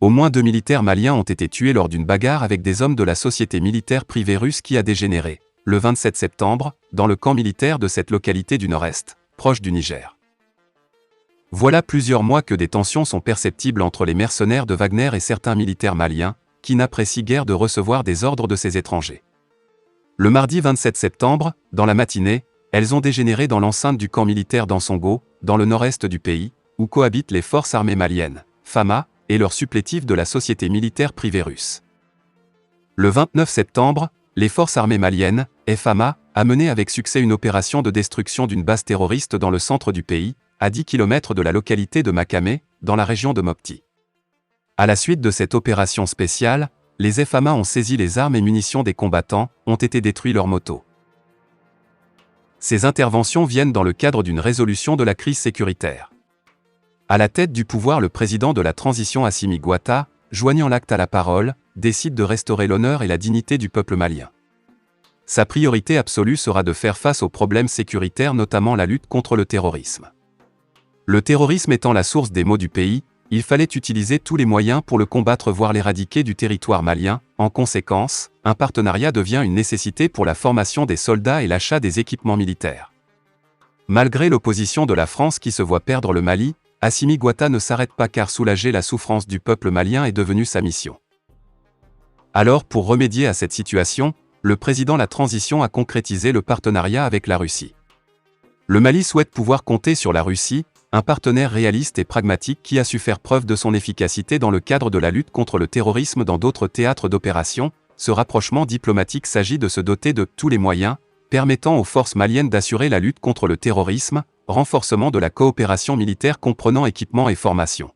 Au moins 2 militaires maliens ont été tués lors d'une bagarre avec des hommes de la société militaire privée russe qui a dégénéré, le 27 septembre, dans le camp militaire de cette localité du nord-est, proche du Niger. Voilà plusieurs mois que des tensions sont perceptibles entre les mercenaires de Wagner et certains militaires maliens, qui n'apprécient guère de recevoir des ordres de ces étrangers. Le mardi 27 septembre, dans la matinée, elles ont dégénéré dans l'enceinte du camp militaire d'Ansongo, dans le nord-est du pays, où cohabitent les forces armées maliennes, FAMA, et leurs supplétifs de la société militaire privée russe. Le 29 septembre, les forces armées maliennes, FAMA, a mené avec succès une opération de destruction d'une base terroriste dans le centre du pays, à 10 km de la localité de Makamé, dans la région de Mopti. À la suite de cette opération spéciale, les FAMA ont saisi les armes et munitions des combattants, ont été détruits leurs motos. Ces interventions viennent dans le cadre d'une résolution de la crise sécuritaire. À la tête du pouvoir, le président de la transition Assimi Goïta, joignant l'acte à la parole, décide de restaurer l'honneur et la dignité du peuple malien. Sa priorité absolue sera de faire face aux problèmes sécuritaires, notamment la lutte contre le terrorisme. Le terrorisme étant la source des maux du pays, il fallait utiliser tous les moyens pour le combattre, voire l'éradiquer du territoire malien. En conséquence, un partenariat devient une nécessité pour la formation des soldats et l'achat des équipements militaires. Malgré l'opposition de la France qui se voit perdre le Mali, Assimi Goïta ne s'arrête pas, car soulager la souffrance du peuple malien est devenue sa mission. Alors, pour remédier à cette situation, le président de la transition a concrétisé le partenariat avec la Russie. Le Mali souhaite pouvoir compter sur la Russie, un partenaire réaliste et pragmatique qui a su faire preuve de son efficacité dans le cadre de la lutte contre le terrorisme dans d'autres théâtres d'opération. Ce rapprochement diplomatique s'agit de se doter de tous les moyens permettant aux forces maliennes d'assurer la lutte contre le terrorisme, renforcement de la coopération militaire comprenant équipement et formation.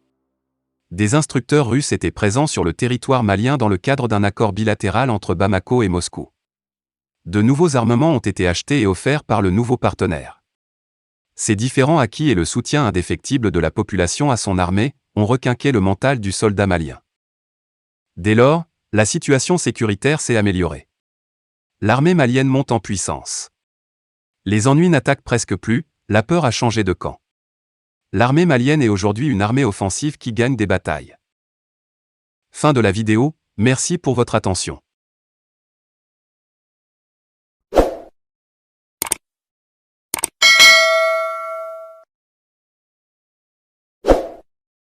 Des instructeurs russes étaient présents sur le territoire malien dans le cadre d'un accord bilatéral entre Bamako et Moscou. De nouveaux armements ont été achetés et offerts par le nouveau partenaire. Ces différents acquis et le soutien indéfectible de la population à son armée ont requinqué le mental du soldat malien. Dès lors, la situation sécuritaire s'est améliorée. L'armée malienne monte en puissance. Les ennuis n'attaquent presque plus, la peur a changé de camp. L'armée malienne est aujourd'hui une armée offensive qui gagne des batailles. Fin de la vidéo, merci pour votre attention.